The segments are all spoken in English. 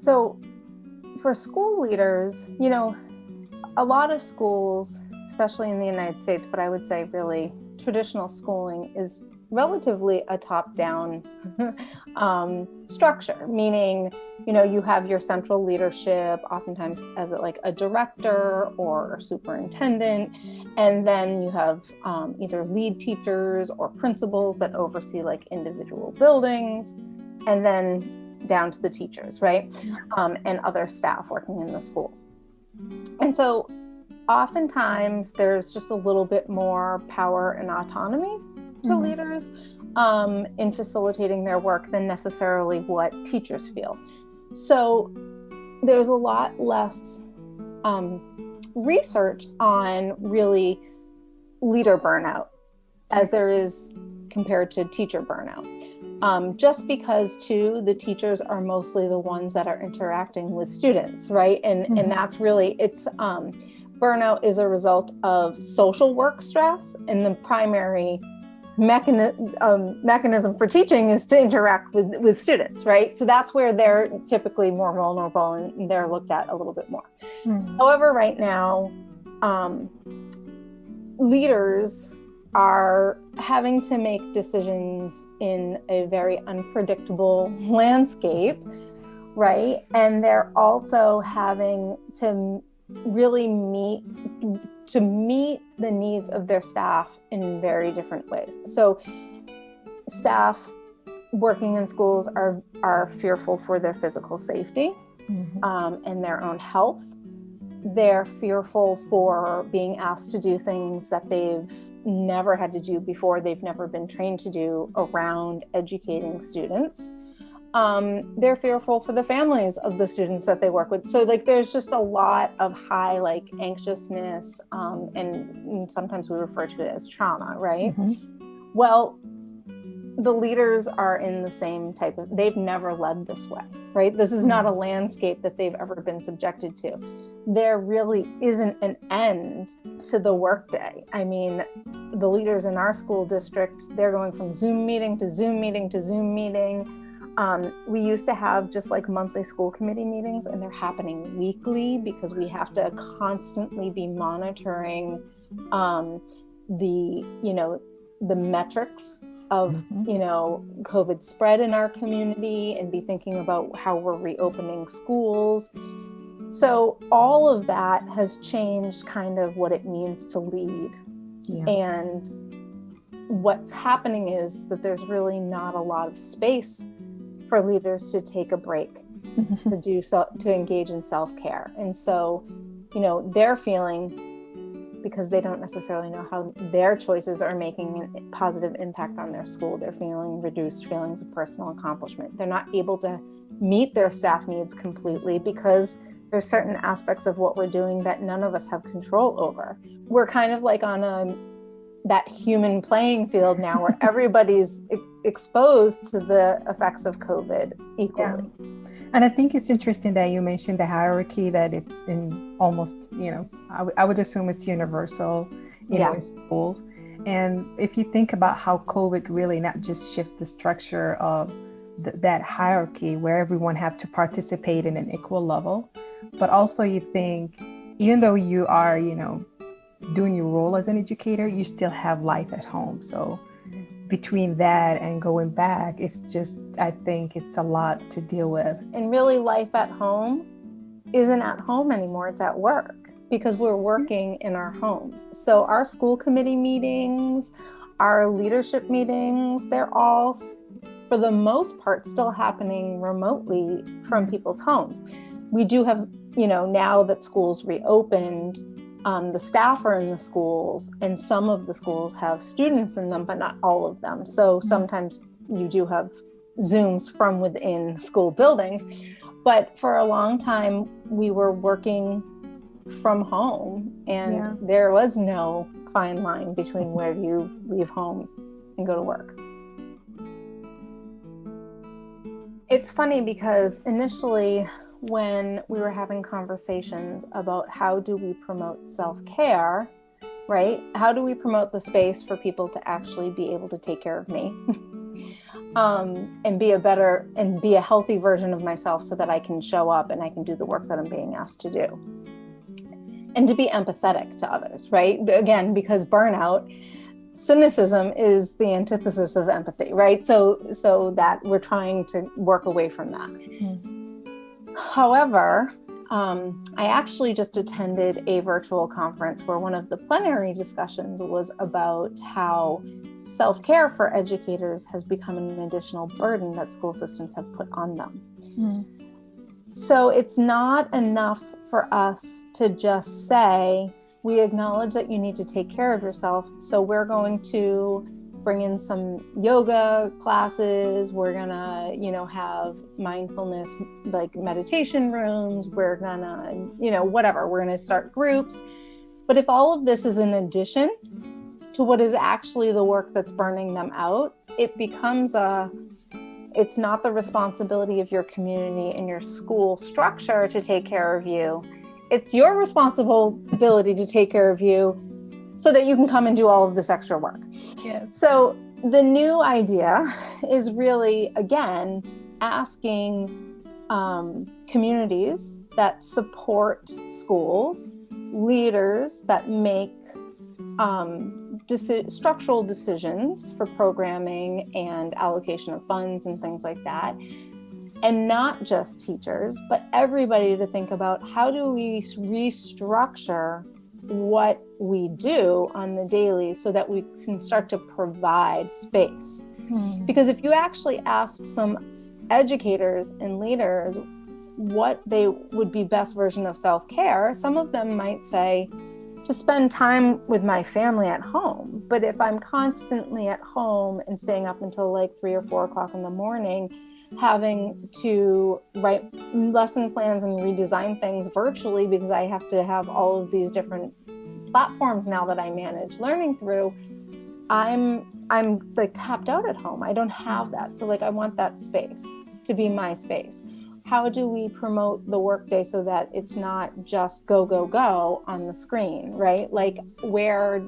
So for school leaders, a lot of schools, especially in the United States, but I would say really traditional schooling is relatively a top-down structure, meaning, you have your central leadership, oftentimes as a director or superintendent, and then you have either lead teachers or principals that oversee individual buildings, and then down to the teachers, right? And other staff working in the schools. And so oftentimes there's just a little bit more power and autonomy to leaders in facilitating their work than necessarily what teachers feel. So there's a lot less research on really leader burnout as there is compared to teacher burnout. Just because too, the teachers are mostly the ones that are interacting with students, right? And that's really, burnout is a result of social work stress, and the primary mechanism for teaching is to interact with students, right? So that's where they're typically more vulnerable and they're looked at a little bit more. However, right now, leaders are having to make decisions in a very unpredictable landscape, right? And they're also having to really meet the needs of their staff in very different ways. So staff working in schools are fearful for their physical safety and their own health. They're fearful for being asked to do things that they've never had to do before, they've never been trained to do around educating students. They're fearful for the families of the students that they work with. So there's just a lot of high anxiousness, and sometimes we refer to it as trauma, right? Well, the leaders are in the same they've never led this way, right? This is not a landscape that they've ever been subjected to. There really isn't an end to the workday. I mean, the leaders in our school district, they're going from Zoom meeting to Zoom meeting to Zoom meeting. We used to have just monthly school committee meetings, and they're happening weekly because we have to constantly be monitoring the metrics of COVID spread in our community and be thinking about how we're reopening schools. So all of that has changed kind of what it means to lead. And what's happening is that there's really not a lot of space for leaders to take a break, to engage in self-care. And so, they're feeling, because they don't necessarily know how their choices are making a positive impact on their school, they're feeling reduced feelings of personal accomplishment. They're not able to meet their staff needs completely because there's certain aspects of what we're doing that none of us have control over. We're kind of on that human playing field now where everybody's exposed to the effects of COVID equally. Yeah. And I think it's interesting that you mentioned the hierarchy, that it's in almost, I would assume it's universal, in schools. And if you think about how COVID really not just shift the structure of that hierarchy where everyone have to participate in an equal level, but also you think, even though you are, doing your role as an educator, you still have life at home. So between that and going back, it's just, I think it's a lot to deal with. And really life at home isn't at home anymore, it's at work, because we're working in our homes. So our school committee meetings, our leadership meetings, they're all, for the most part, still happening remotely from people's homes. We do have, now that schools reopened, the staff are in the schools, and some of the schools have students in them, but not all of them. So sometimes you do have Zooms from within school buildings. But for a long time, we were working from home, and there was no fine line between where you leave home and go to work. It's funny because initially, when we were having conversations about how do we promote self-care, right? How do we promote the space for people to actually be able to take care of me? and be a healthy version of myself so that I can show up and I can do the work that I'm being asked to do. And to be empathetic to others, right? Again, because burnout, cynicism is the antithesis of empathy, right? So that we're trying to work away from that. Mm-hmm. However, I actually just attended a virtual conference where one of the plenary discussions was about how self-care for educators has become an additional burden that school systems have put on them. Mm. So it's not enough for us to just say, we acknowledge that you need to take care of yourself, so we're going to bring in some yoga classes, we're gonna, have mindfulness, like meditation rooms, we're gonna, whatever, we're gonna start groups. But if all of this is in addition to what is actually the work that's burning them out, it becomes it's not the responsibility of your community and your school structure to take care of you. It's your responsibility to take care of you so that you can come and do all of this extra work. Yeah. So the new idea is really, again, asking communities that support schools, leaders that make structural decisions for programming and allocation of funds and things like that. And not just teachers, but everybody to think about, how do we restructure what we do on the daily so that we can start to provide space. Because if you actually ask some educators and leaders what they would be best version of self-care, some of them might say, to spend time with my family at home. But if I'm constantly at home and staying up until like 3 or 4 o'clock in the morning, having to write lesson plans and redesign things virtually because I have to have all of these different platforms now that I manage learning through, I'm like tapped out at home. I don't have that. So like, I want that space to be my space. How do we promote the workday so that it's not just go, go, go on the screen, right? Like where,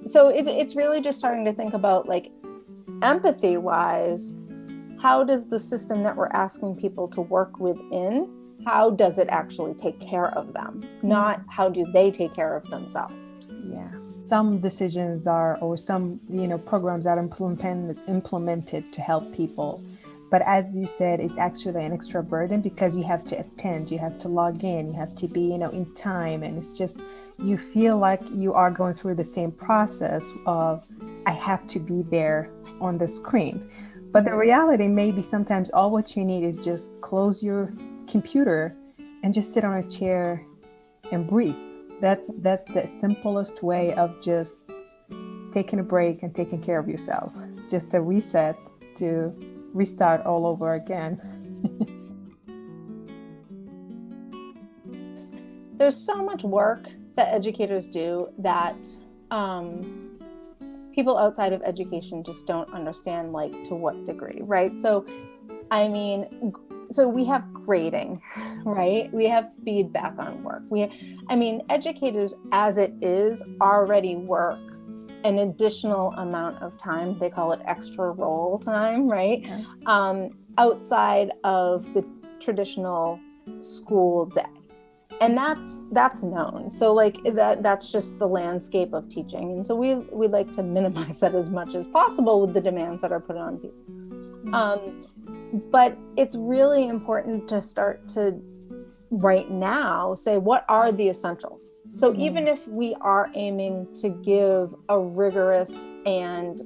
so it's really just starting to think about, like, empathy wise, how does the system that we're asking people to work within, how does it actually take care of them? Not how do they take care of themselves? Yeah. Some decisions or some, programs are implemented to help people. But as you said, it's actually an extra burden because you have to attend, you have to log in, you have to be, in time. And it's just, you feel like you are going through the same process of, I have to be there on the screen. But the reality may be sometimes all what you need is just close your computer and just sit on a chair and breathe. That's the simplest way of just taking a break and taking care of yourself. Just a reset to restart all over again. There's so much work that educators do that people outside of education just don't understand, like, to what degree, right? So, so we have grading, right? We have feedback on work. Educators as it is already work an additional amount of time. They call it extra roll time, right? Yeah. Outside of the traditional school day. And that's known. So like that's just the landscape of teaching. And so we like to minimize that as much as possible with the demands that are put on people. Mm-hmm. But it's really important to start to right now say, what are the essentials? So even if we are aiming to give a rigorous and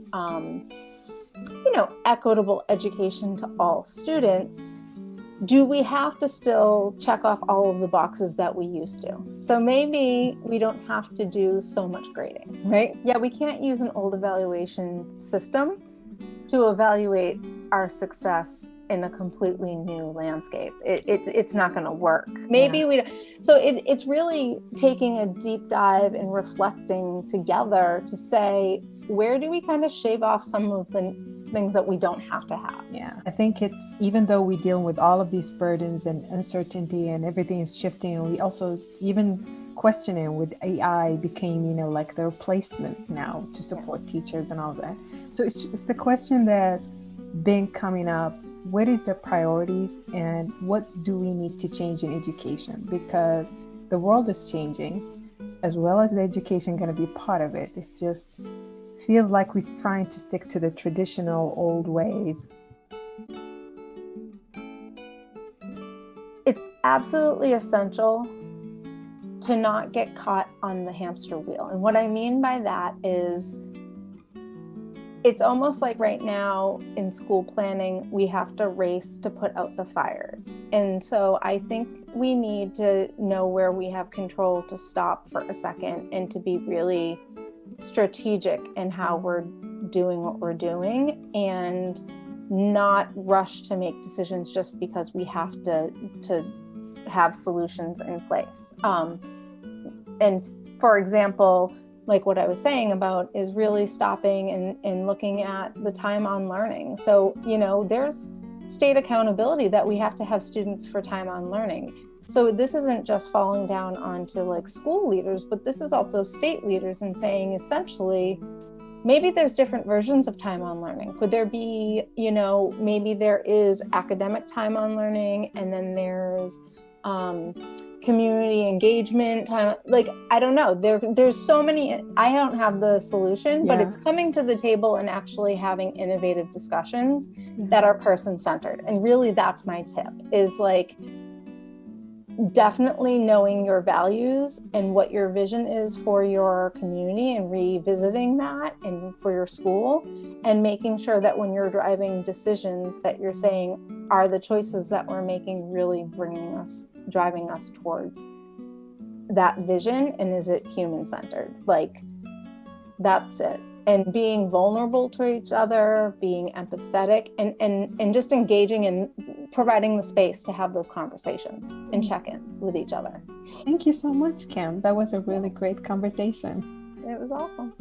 equitable education to all students, do we have to still check off all of the boxes that we used to? So maybe we don't have to do so much grading, right? Yeah, we can't use an old evaluation system to evaluate our success in a completely new landscape. It's not going to work. Maybe we don't. So it's really taking a deep dive and reflecting together to say, where do we kind of shave off some of the things that we don't have to have? Yeah, I think it's, even though we deal with all of these burdens and uncertainty and everything is shifting, we also even questioning with AI became, like the replacement now to support teachers and all that. So it's a question that been coming up, what is the priorities and what do we need to change in education? Because the world is changing, as well as the education going to be part of it. It's just feels like we're trying to stick to the traditional old ways. It's absolutely essential to not get caught on the hamster wheel. And what I mean by that is, it's almost like right now in school planning, we have to race to put out the fires. And so I think we need to know where we have control to stop for a second and to be really strategic in how we're doing what we're doing, and not rush to make decisions just because we have to have solutions in place. And for example, like what I was saying about is really stopping and looking at the time on learning. So, there's state accountability that we have to have students for time on learning. So this isn't just falling down onto like school leaders, but this is also state leaders and saying essentially, maybe there's different versions of time on learning. Could there be, maybe there is academic time on learning, and then there's community engagement time. Like, I don't know, there's so many, I don't have the solution, but it's coming to the table and actually having innovative discussions that are person-centered. And really that's my tip, is like, definitely knowing your values and what your vision is for your community and revisiting that, and for your school, and making sure that when you're driving decisions that you're saying, are the choices that we're making really driving us towards that vision, and is it human-centered? Like, that's it. And being vulnerable to each other, being empathetic, and just engaging and providing the space to have those conversations and check-ins with each other. Thank you so much, Kim. That was a really great conversation. It was awesome.